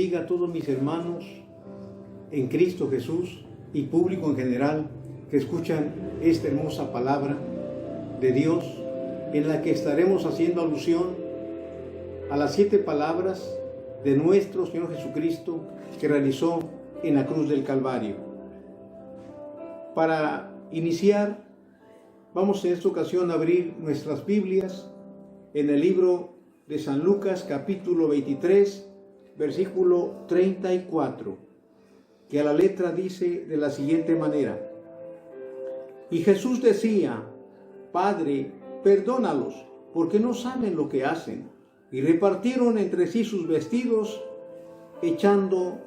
bendiga a todos mis hermanos en Cristo Jesús y público en general que escuchan esta hermosa palabra de Dios, en la que estaremos haciendo alusión a las 7 palabras de nuestro Señor Jesucristo que realizó en la cruz del Calvario. Para iniciar, vamos en esta ocasión a abrir nuestras Biblias en el libro de San Lucas, capítulo 23, versículo 34, que a la letra dice de la siguiente manera: Y Jesús decía: Padre, perdónalos, porque no saben lo que hacen. Y repartieron entre sí sus vestidos, echando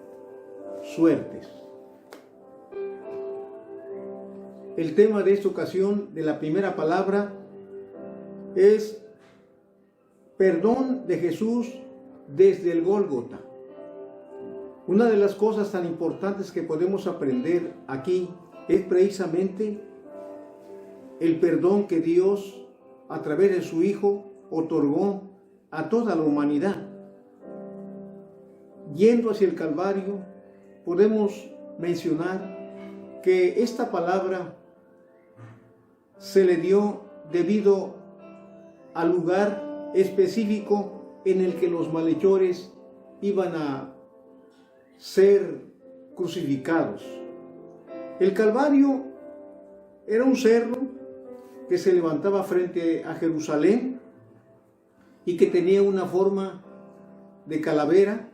suertes. El tema de esta ocasión, de la primera palabra, es perdón de Jesús desde el Gólgota. Una de las cosas tan importantes que podemos aprender aquí es precisamente el perdón que Dios, a través de su Hijo, otorgó a toda la humanidad. Yendo hacia el Calvario, podemos mencionar que esta palabra se le dio debido al lugar específico en el que los malhechores iban a ser crucificados. El Calvario era un cerro que se levantaba frente a Jerusalén y que tenía una forma de calavera,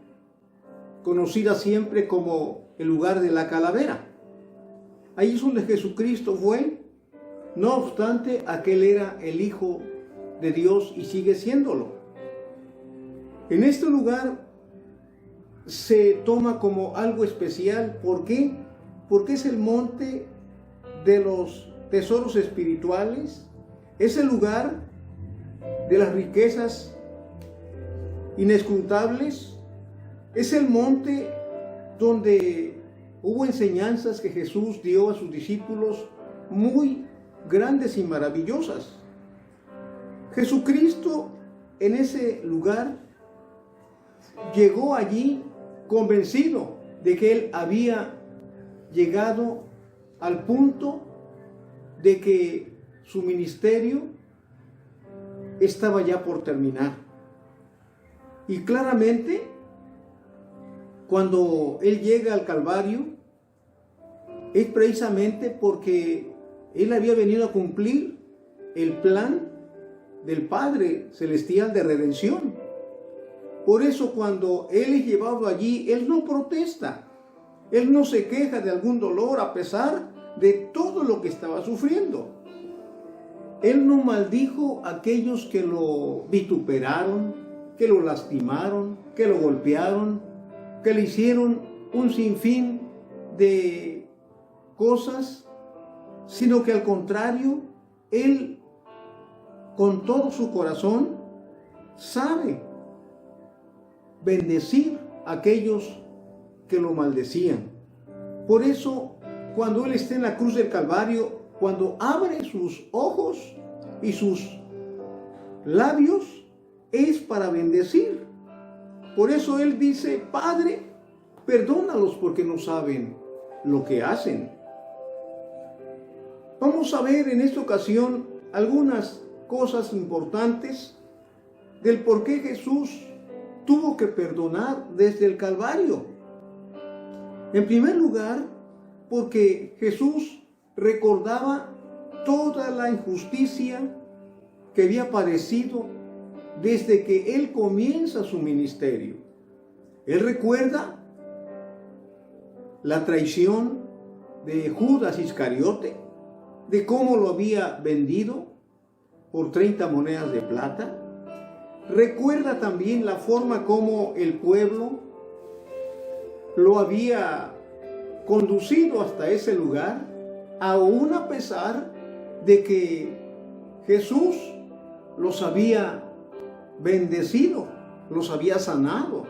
conocida siempre como el lugar de la calavera. Ahí es donde Jesucristo fue. No obstante, aquel era el Hijo de Dios y sigue siéndolo. En este lugar se toma como algo especial. ¿Por qué? Porque es el monte de los tesoros espirituales, es el lugar de las riquezas inescrutables, es el monte donde hubo enseñanzas que Jesús dio a sus discípulos muy grandes y maravillosas. Jesucristo en ese lugar llegó allí convencido de que Él había llegado al punto de que su ministerio estaba ya por terminar. Y claramente, cuando Él llega al Calvario, es precisamente porque Él había venido a cumplir el plan del Padre Celestial de redención. Por eso, cuando Él es llevado allí, Él no protesta, Él no se queja de algún dolor a pesar de todo lo que estaba sufriendo. Él no maldijo a aquellos que lo vituperaron, que lo lastimaron, que lo golpearon, que le hicieron un sinfín de cosas, sino que al contrario, Él con todo su corazón sabe bendecir a aquellos que lo maldecían. Por eso, cuando Él está en la cruz del Calvario, cuando abre sus ojos y sus labios, es para bendecir. Por eso Él dice: Padre, perdónalos porque no saben lo que hacen. Vamos a ver en esta ocasión algunas cosas importantes del por qué Jesús tuvo que perdonar desde el Calvario. En primer lugar, porque Jesús recordaba toda la injusticia que había padecido desde que Él comienza su ministerio. Él recuerda la traición de Judas Iscariote, de cómo lo había vendido por 30 monedas de plata. Recuerda también la forma como el pueblo lo había conducido hasta ese lugar, aún a pesar de que Jesús los había bendecido, los había sanado,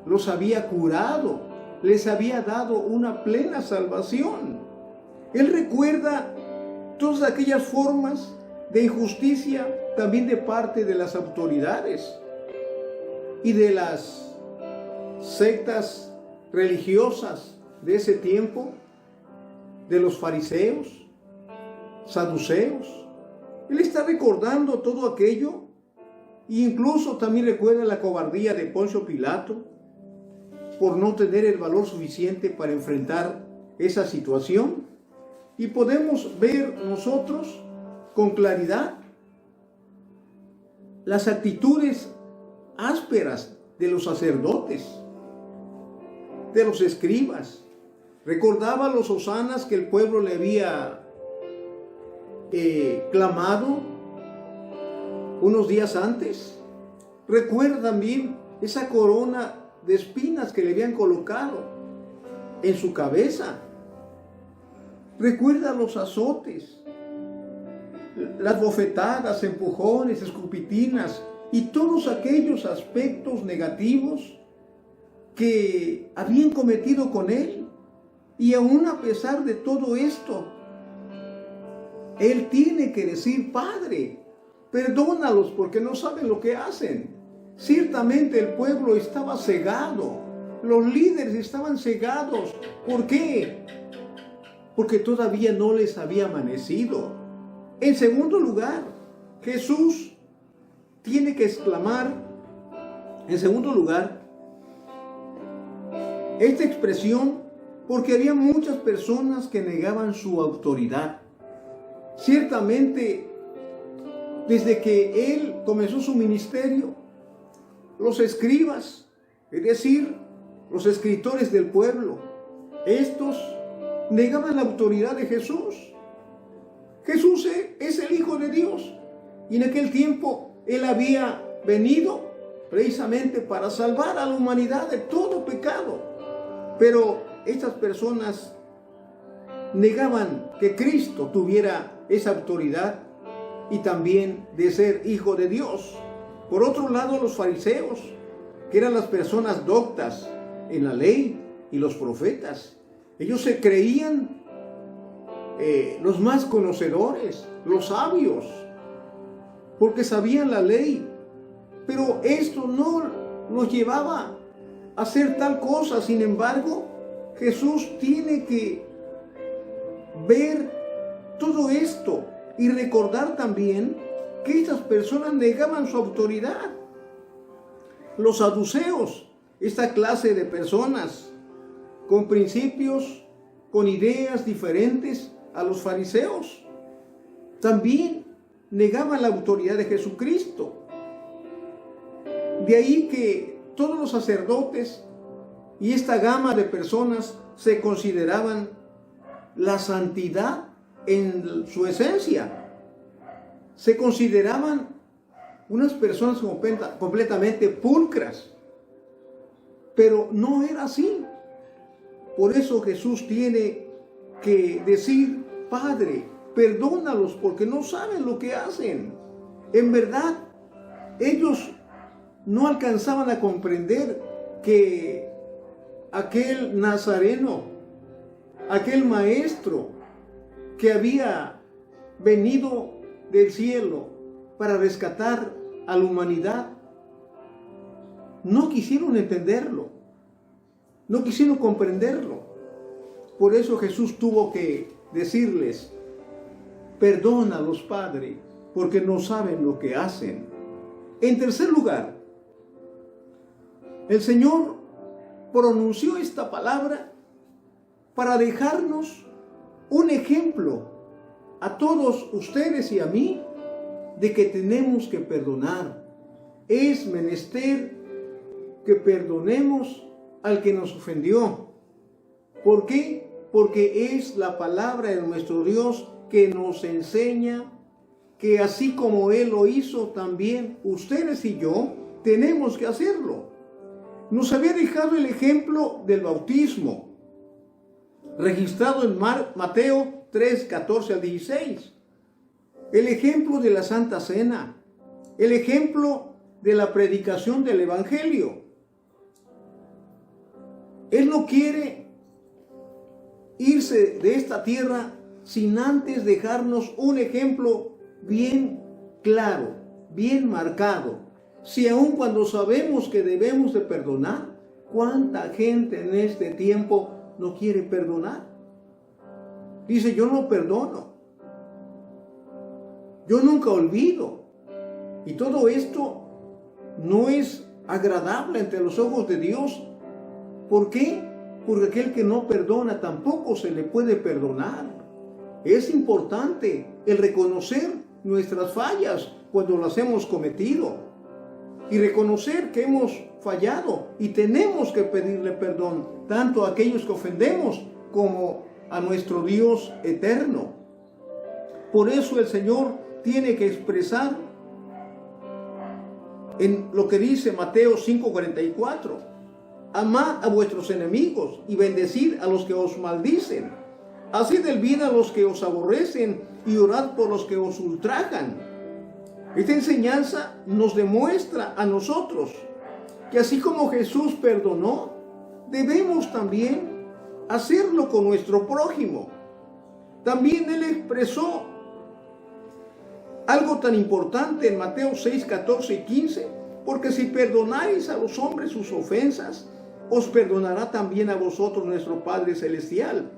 los había curado, les había dado una plena salvación. Él recuerda todas aquellas formas de injusticia también de parte de las autoridades y de las sectas religiosas de ese tiempo, de los fariseos, saduceos. Él está recordando todo aquello, e incluso también recuerda la cobardía de Poncio Pilato por no tener el valor suficiente para enfrentar esa situación. Y podemos ver nosotros con claridad las actitudes ásperas de los sacerdotes, de los escribas. Recordaba los hosanas que el pueblo le había clamado unos días antes. Recuerda también esa corona de espinas que le habían colocado en su cabeza. Recuerda los azotes, las bofetadas, empujones, escupitinas y todos aquellos aspectos negativos que habían cometido con él. Y aún a pesar de todo esto, él tiene que decir: Padre, perdónalos porque no saben lo que hacen. Ciertamente el pueblo estaba cegado, los líderes estaban cegados. ¿Por qué? Porque todavía no les había amanecido. En segundo lugar, Jesús tiene que exclamar, en segundo lugar, esta expresión, porque había muchas personas que negaban su autoridad. Ciertamente, desde que él comenzó su ministerio, los escribas, es decir, los escritores del pueblo, estos negaban la autoridad de Jesús. Jesús es el Hijo de Dios, y en aquel tiempo él había venido precisamente para salvar a la humanidad de todo pecado. Pero estas personas negaban que Cristo tuviera esa autoridad y también de ser Hijo de Dios. Por otro lado, los fariseos, que eran las personas doctas en la ley y los profetas, ellos se creían los más conocedores, los sabios, porque sabían la ley. Pero esto no los llevaba a hacer tal cosa. Sin embargo, Jesús tiene que ver todo esto y recordar también que estas personas negaban su autoridad. Los saduceos, esta clase de personas con principios, con ideas diferentes a los fariseos, también negaban la autoridad de Jesucristo. De ahí que todos los sacerdotes y esta gama de personas se consideraban la santidad en su esencia. Se consideraban unas personas completamente pulcras, pero no era así. Por eso Jesús tiene que decir: Padre, perdónalos porque no saben lo que hacen. En verdad, ellos no alcanzaban a comprender que aquel nazareno, aquel maestro que había venido del cielo para rescatar a la humanidad, no quisieron entenderlo, no quisieron comprenderlo. Por eso Jesús tuvo que decirles: perdónalos, Padre, porque no saben lo que hacen. En tercer lugar, el Señor pronunció esta palabra para dejarnos un ejemplo a todos ustedes y a mí de que tenemos que perdonar. Es menester que perdonemos al que nos ofendió. ¿Por qué? Porque es la palabra de nuestro Dios que nos enseña que así como Él lo hizo, también ustedes y yo tenemos que hacerlo. Nos había dejado el ejemplo del bautismo, registrado en Mateo 3, 14 al 16. El ejemplo de la Santa Cena, el ejemplo de la predicación del Evangelio. Él no quiere irse de esta tierra sin antes dejarnos un ejemplo bien claro, bien marcado. Si aun cuando sabemos que debemos de perdonar, ¿Cuánta gente en este tiempo no quiere perdonar? Dice, yo no perdono. Yo nunca olvido. Y todo esto no es agradable ante los ojos de Dios. ¿Por qué? Porque aquel que no perdona tampoco se le puede perdonar. Es importante el reconocer nuestras fallas cuando las hemos cometido y reconocer que hemos fallado y tenemos que pedirle perdón tanto a aquellos que ofendemos como a nuestro Dios eterno. Por eso el Señor tiene que expresar en lo que dice Mateo 5:44: amad a vuestros enemigos y bendecid a los que os maldicen. Haced el bien a los que os aborrecen y orad por los que os ultrajan. Esta enseñanza nos demuestra a nosotros que así como Jesús perdonó, debemos también hacerlo con nuestro prójimo. También Él expresó algo tan importante en Mateo 6, 14 y 15, porque si perdonáis a los hombres sus ofensas, os perdonará también a vosotros nuestro Padre Celestial.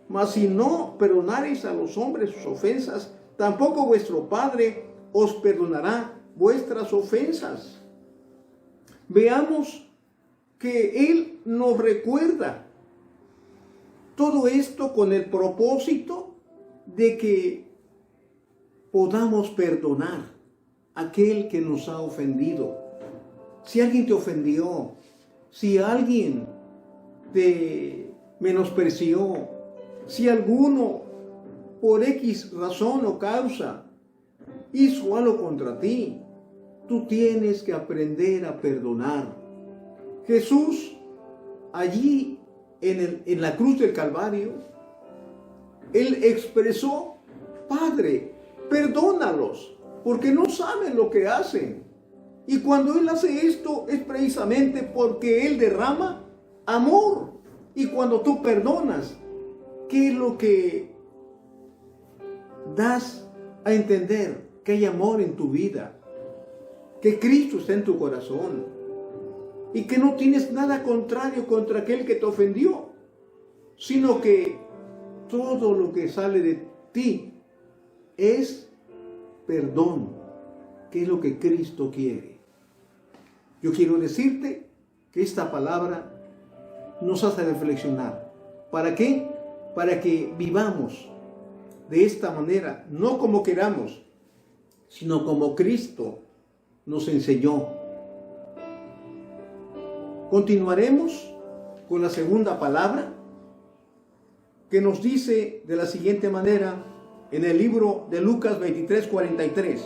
Mas si no perdonareis a los hombres sus ofensas, tampoco vuestro Padre os perdonará vuestras ofensas. Veamos que Él nos recuerda todo esto con el propósito de que podamos perdonar a aquel que nos ha ofendido. Si alguien te ofendió, si alguien te menospreció, si alguno por X razón o causa hizo algo contra ti, tú tienes que aprender a perdonar. Jesús, allí en la cruz del Calvario, Él expresó: Padre, perdónalos, porque no saben lo que hacen. Y cuando Él hace esto es precisamente porque Él derrama amor. Y cuando tú perdonas, ¿qué es lo que das a entender? Que hay amor en tu vida, que Cristo está en tu corazón y que no tienes nada contrario contra aquel que te ofendió, sino que todo lo que sale de ti es perdón, que es lo que Cristo quiere. Yo quiero decirte que esta palabra nos hace reflexionar. ¿Para qué? Para que vivamos de esta manera, no como queramos, sino como Cristo nos enseñó. Continuaremos con la segunda palabra, que nos dice de la siguiente manera en el libro de Lucas 23:43.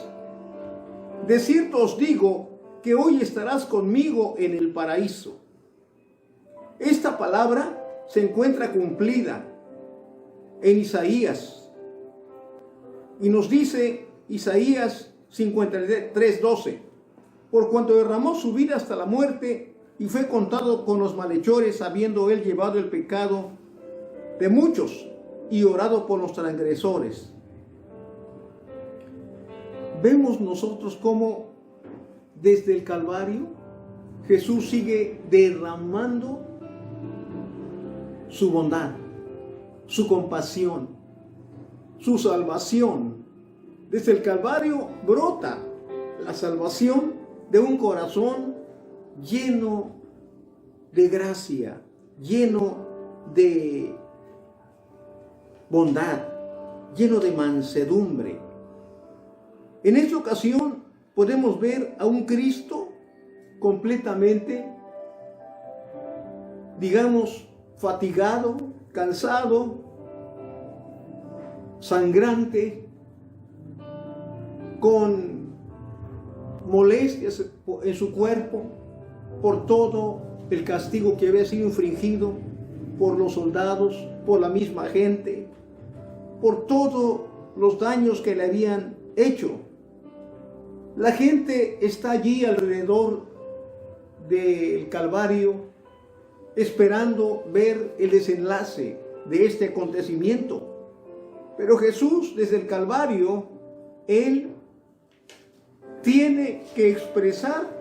De cierto os digo que hoy estarás conmigo en el paraíso. Esta palabra se encuentra cumplida en Isaías y nos dice Isaías 53:12: por cuanto derramó su vida hasta la muerte y fue contado con los malhechores, habiendo él llevado el pecado de muchos y orado por los transgresores. Vemos nosotros cómo desde el Calvario Jesús sigue derramando su bondad, su compasión, su salvación. Desde el Calvario brota la salvación de un corazón lleno de gracia, lleno de bondad, lleno de mansedumbre. En esta ocasión podemos ver a un Cristo completamente, digamos, fatigado, cansado, sangrante, con molestias en su cuerpo por todo el castigo que había sido infligido por los soldados, por la misma gente, por todos los daños que le habían hecho. La gente está allí alrededor del Calvario esperando ver el desenlace de este acontecimiento. Pero Jesús, desde el Calvario, Él tiene que expresar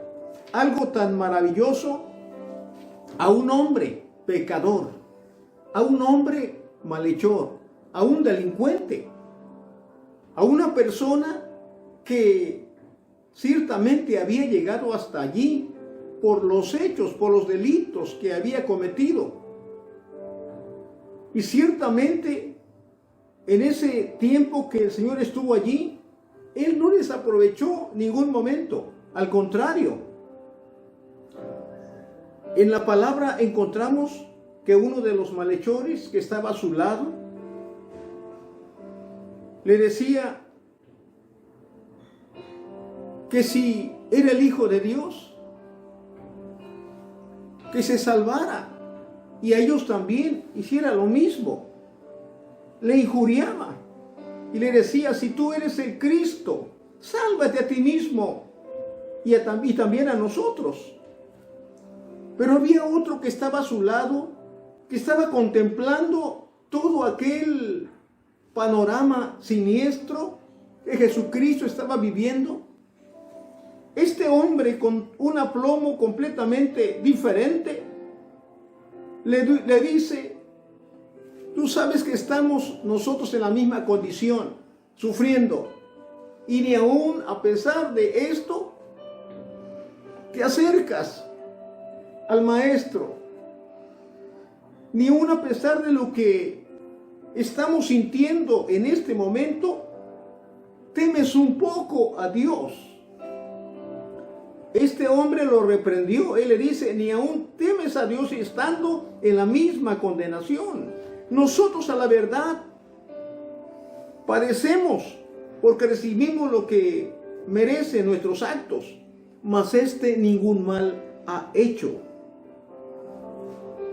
algo tan maravilloso a un hombre pecador, a un hombre malhechor, a un delincuente, a una persona que ciertamente había llegado hasta allí por los hechos, por los delitos que había cometido. Y ciertamente en ese tiempo que el Señor estuvo allí, Él no desaprovechó ningún momento. Al contrario, en la palabra encontramos que uno de los malhechores que estaba a su lado le decía que si era el Hijo de Dios, que se salvara, y a ellos también hiciera lo mismo. Le injuriaba y le decía: si tú eres el Cristo, sálvate a ti mismo y también a nosotros. Pero había otro que estaba a su lado, que estaba contemplando todo aquel panorama siniestro que Jesucristo estaba viviendo. Este hombre, con un aplomo completamente diferente, le dice: tú sabes que estamos nosotros en la misma condición, sufriendo, y ni aún a pesar de esto te acercas al Maestro, ni aún a pesar de lo que estamos sintiendo en este momento, temes un poco a Dios. Este hombre lo reprendió. Él le dice: ni aún temes a Dios estando en la misma condenación. Nosotros, a la verdad, padecemos porque recibimos lo que merecen nuestros actos, mas este ningún mal ha hecho.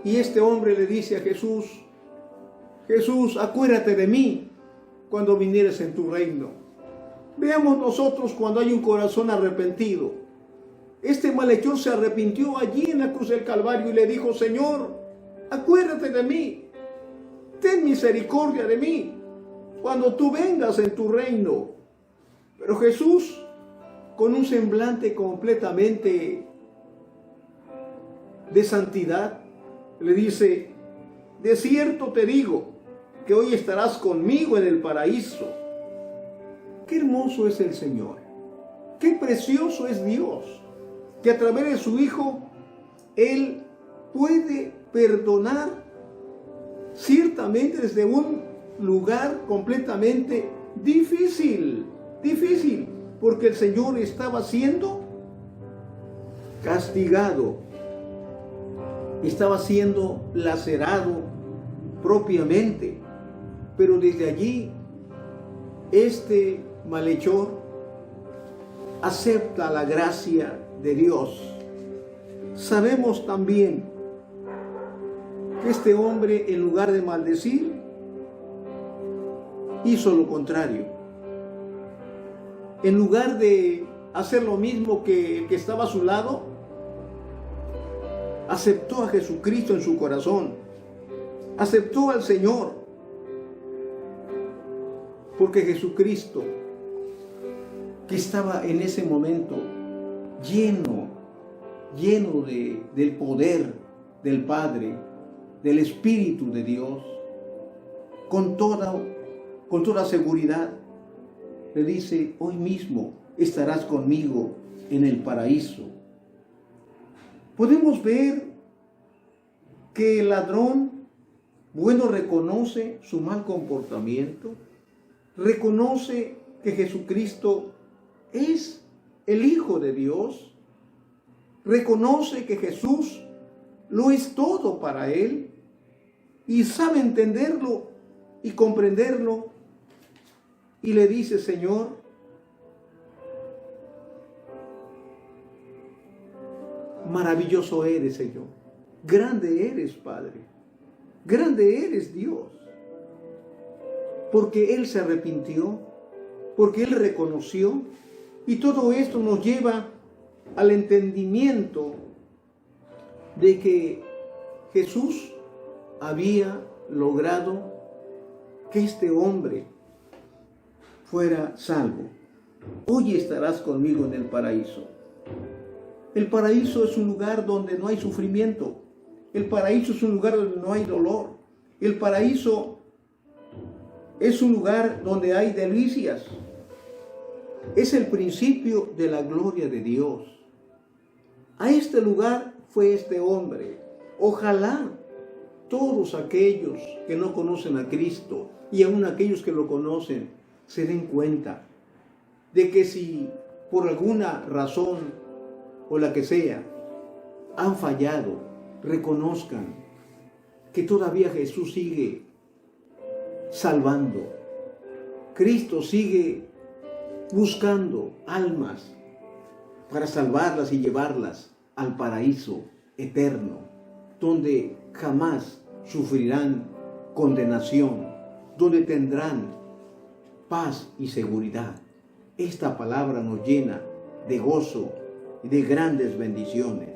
Y este hombre le dice a Jesús: Jesús, acuérdate de mí cuando vinieres en tu reino. Veamos nosotros cuando hay un corazón arrepentido. Este malhechor se arrepintió allí en la cruz del Calvario y le dijo: Señor, acuérdate de mí, ten misericordia de mí cuando tú vengas en tu reino. Pero Jesús, con un semblante completamente de santidad, le dice: de cierto te digo que hoy estarás conmigo en el paraíso. Qué hermoso es el Señor, qué precioso es Dios, que a través de su Hijo Él puede perdonar ciertamente desde un lugar completamente difícil, porque el Señor estaba siendo castigado, estaba siendo lacerado propiamente, pero desde allí este malhechor acepta la gracia de Dios. Sabemos también que este hombre, en lugar de maldecir, hizo lo contrario. En lugar de hacer lo mismo que el que estaba a su lado, aceptó a Jesucristo en su corazón, aceptó al Señor, porque Jesucristo, que estaba en ese momento lleno del poder del Padre, del Espíritu de Dios, con toda seguridad, le dice: hoy mismo estarás conmigo en el paraíso. Podemos ver que el ladrón bueno reconoce su mal comportamiento, reconoce que Jesucristo es el Hijo de Dios, reconoce que Jesús lo es todo para él y sabe entenderlo y comprenderlo, y le dice: Señor, maravilloso eres, Señor, grande eres, Padre, grande eres, Dios, porque Él se arrepintió, porque Él reconoció, y todo esto nos lleva al entendimiento de que Jesús había logrado que este hombre fuera salvo. Hoy estarás conmigo en el paraíso. El paraíso es un lugar donde no hay sufrimiento. El paraíso es un lugar donde no hay dolor. El paraíso es un lugar donde hay delicias. Es el principio de la gloria de Dios. A este lugar fue este hombre. Ojalá todos aquellos que no conocen a Cristo y aún aquellos que lo conocen se den cuenta de que si por alguna razón o la que sea han fallado, reconozcan que todavía Jesús sigue salvando. Cristo sigue buscando almas para salvarlas y llevarlas al paraíso eterno, donde jamás sufrirán condenación, donde tendrán paz y seguridad. Esta palabra nos llena de gozo y de grandes bendiciones.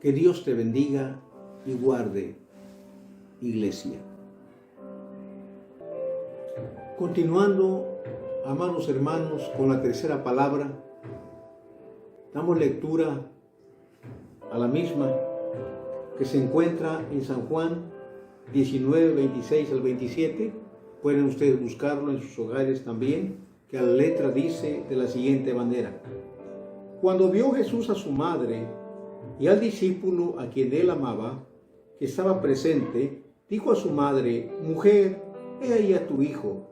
Que Dios te bendiga y guarde, iglesia. Continuando, amados hermanos, con la tercera palabra, damos lectura a la misma que se encuentra en San Juan 19, 26 al 27. Pueden ustedes buscarlo en sus hogares también, que a la letra dice de la siguiente manera: Cuando vio Jesús a su madre y al discípulo a quien él amaba, que estaba presente, dijo a su madre: Mujer, he ahí a tu hijo.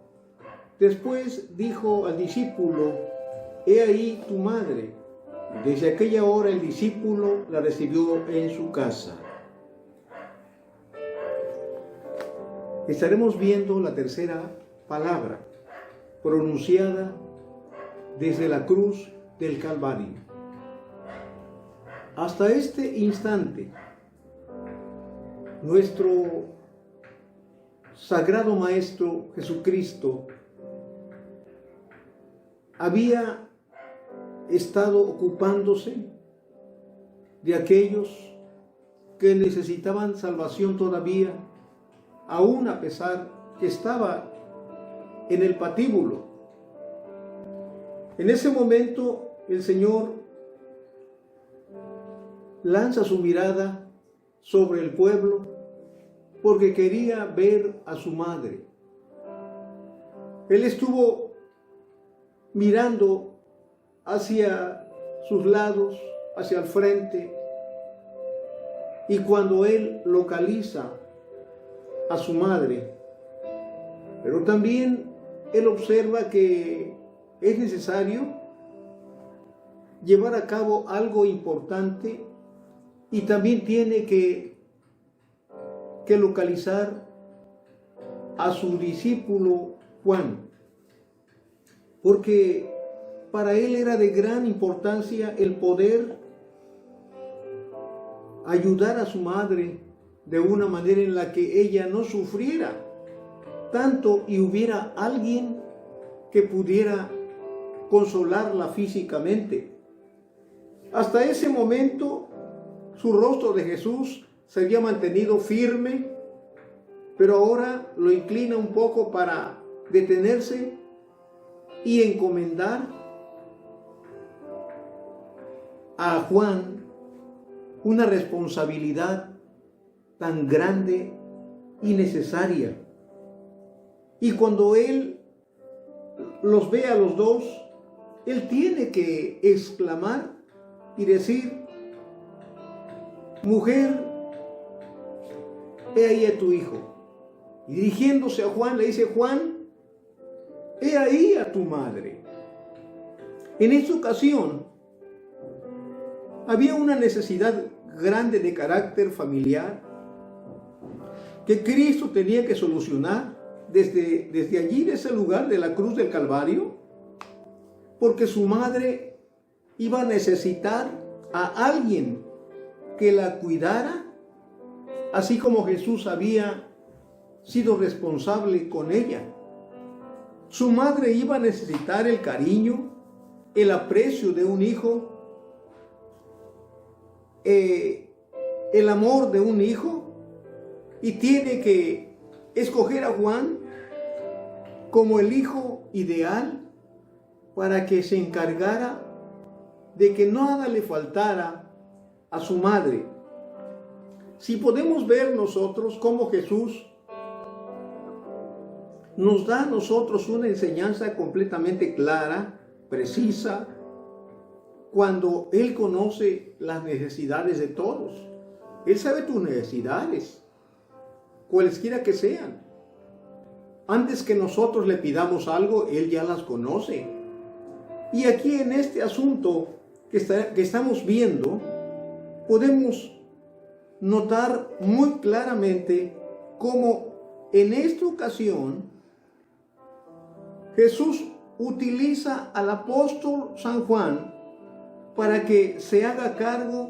Después dijo al discípulo: He ahí tu madre. Desde aquella hora el discípulo la recibió en su casa. Estaremos viendo la tercera palabra, pronunciada desde la cruz del Calvario. Hasta este instante, nuestro Sagrado Maestro Jesucristo había estado ocupándose de aquellos que necesitaban salvación todavía, aún a pesar que estaba en el patíbulo. En ese momento el Señor lanza su mirada sobre el pueblo porque quería ver a su madre. Él estuvo mirando hacia sus lados, hacia el frente, y cuando él localiza a su madre, pero también él observa que es necesario llevar a cabo algo importante y también tiene que localizar a su discípulo Juan, porque para él era de gran importancia el poder ayudar a su madre de una manera en la que ella no sufriera tanto y hubiera alguien que pudiera consolarla físicamente. Hasta ese momento su rostro de Jesús se había mantenido firme, pero ahora lo inclina un poco para detenerse y encomendar a Juan una responsabilidad tan grande y necesaria. Y cuando él los ve a los dos, él tiene que exclamar y decir: Mujer, he ahí a tu hijo. Y dirigiéndose a Juan, le dice: Juan, he ahí a tu madre. En esta ocasión, había una necesidad grande de carácter familiar que Cristo tenía que solucionar desde allí, de ese lugar de la cruz del Calvario, porque su madre iba a necesitar a alguien que la cuidara, así como Jesús había sido responsable con ella. Su madre iba a necesitar el cariño, el aprecio de un hijo, el amor de un hijo, y tiene que escoger a Juan como el hijo ideal para que se encargara de que nada le faltara a su madre. Si podemos ver nosotros cómo Jesús nos da a nosotros una enseñanza completamente clara, precisa, cuando Él conoce las necesidades de todos. Él sabe tus necesidades, cualesquiera que sean. Antes que nosotros le pidamos algo, Él ya las conoce. Y aquí en este asunto que estamos viendo, podemos notar muy claramente cómo en esta ocasión Jesús utiliza al apóstol San Juan para que se haga cargo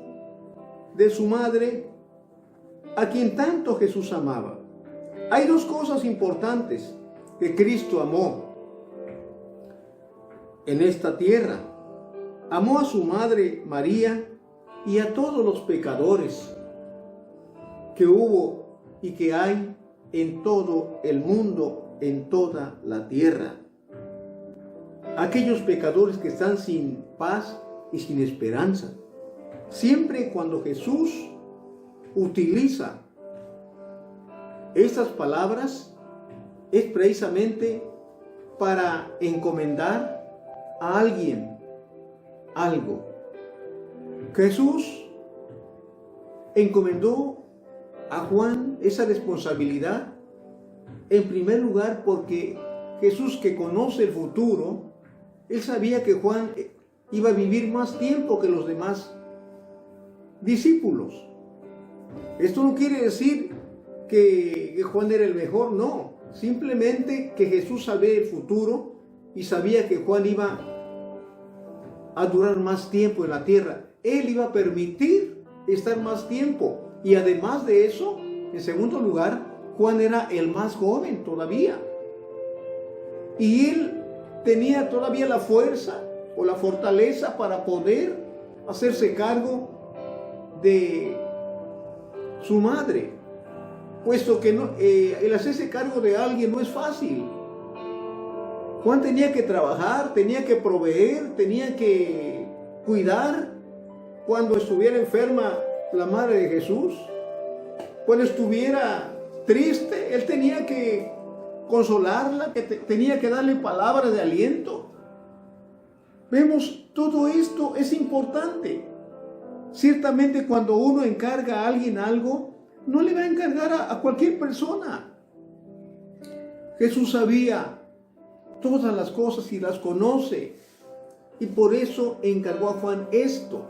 de su madre, a quien tanto Jesús amaba. Hay dos cosas importantes que Cristo amó en esta tierra. Amó a su madre María y a todos los pecadores que hubo y que hay en todo el mundo, en toda la tierra. Aquellos pecadores que están sin paz y sin esperanza. Siempre cuando Jesús utiliza estas palabras es precisamente para encomendar a alguien algo. Jesús encomendó a Juan esa responsabilidad, en primer lugar porque Jesús, que conoce el futuro, Él sabía que Juan iba a vivir más tiempo que los demás discípulos. Esto no quiere decir que Juan era el mejor, no. Simplemente que Jesús sabía el futuro y sabía que Juan iba a durar más tiempo en la tierra. Él iba a permitir estar más tiempo. Y además de eso, en segundo lugar, Juan era el más joven todavía. Y él tenía todavía la fuerza o la fortaleza para poder hacerse cargo de su madre, puesto que el hacerse cargo de alguien no es fácil. Juan tenía que trabajar, tenía que proveer, tenía que cuidar cuando estuviera enferma la madre de Jesús, cuando estuviera triste, él tenía que consolarla, tenía que darle palabras de aliento. Vemos, todo esto es importante. Ciertamente cuando uno encarga a alguien algo, no le va a encargar a cualquier persona. Jesús sabía todas las cosas y las conoce, y por eso encargó a Juan esto.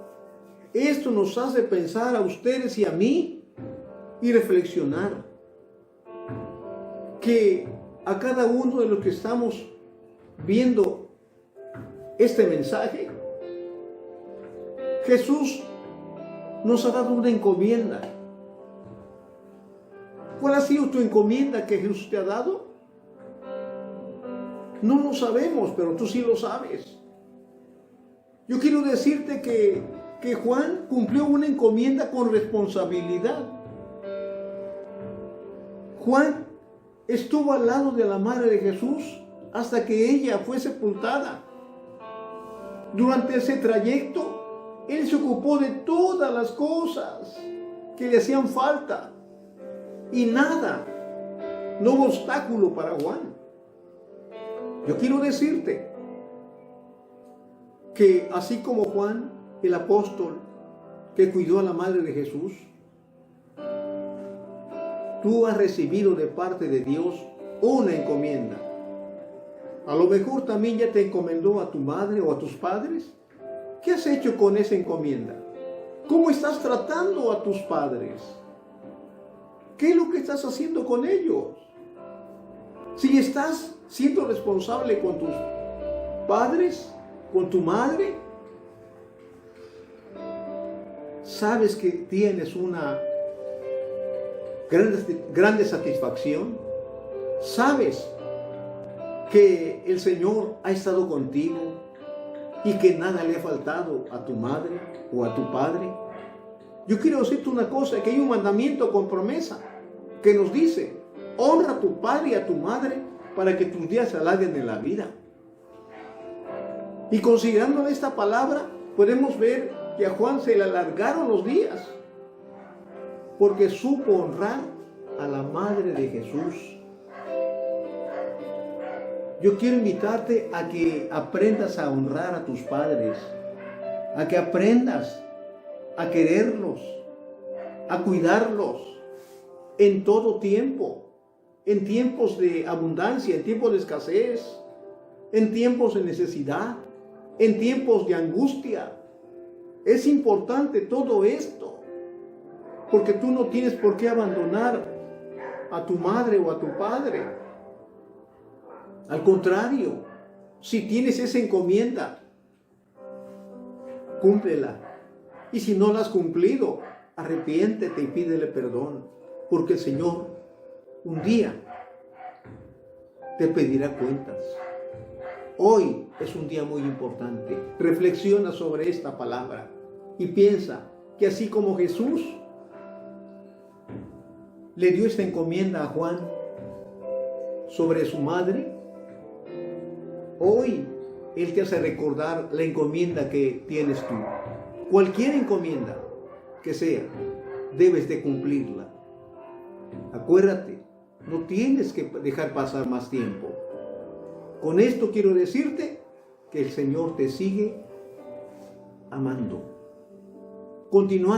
Esto nos hace pensar a ustedes y a mí y reflexionar que a cada uno de los que estamos viendo este mensaje, Jesús nos ha dado una encomienda. ¿Cuál ha sido tu encomienda que Jesús te ha dado? No lo sabemos, pero tú sí lo sabes. Yo quiero decirte que Juan cumplió una encomienda con responsabilidad. Juan estuvo al lado de la madre de Jesús hasta que ella fue sepultada. Durante ese trayecto, él se ocupó de todas las cosas que le hacían falta. Y nada, no hubo obstáculo para Juan. Yo quiero decirte que así como Juan, el apóstol que cuidó a la madre de Jesús, tú has recibido de parte de Dios una encomienda. A lo mejor también ya te encomendó a tu madre o a tus padres. ¿Qué has hecho con esa encomienda? ¿Cómo estás tratando a tus padres? ¿Qué es lo que estás haciendo con ellos? Si estás siendo responsable con tus padres, con tu madre, sabes que tienes una grande satisfacción. Sabes que el Señor ha estado contigo y que nada le ha faltado a tu madre o a tu padre. Yo quiero decirte una cosa, que hay un mandamiento con promesa que nos dice: honra a tu padre y a tu madre para que tus días se alarguen en la vida. Y considerando esta palabra, podemos ver que a Juan se le alargaron los días, porque supo honrar a la madre de Jesús. Yo quiero invitarte a que aprendas a honrar a tus padres, a que aprendas a quererlos, a cuidarlos en todo tiempo, en tiempos de abundancia, en tiempos de escasez, en tiempos de necesidad, en tiempos de angustia. Es importante todo esto, porque tú no tienes por qué abandonar a tu madre o a tu padre. Al contrario, si tienes esa encomienda, cúmplela. Y si no la has cumplido, arrepiéntete y pídele perdón, porque el Señor un día te pedirá cuentas. Hoy es un día muy importante. Reflexiona sobre esta palabra y piensa que así como Jesús le dio esta encomienda a Juan sobre su madre, hoy Él te hace recordar la encomienda que tienes tú. Cualquier encomienda que sea, debes de cumplirla. Acuérdate, no tienes que dejar pasar más tiempo. Con esto quiero decirte que el Señor te sigue amando. Continuando.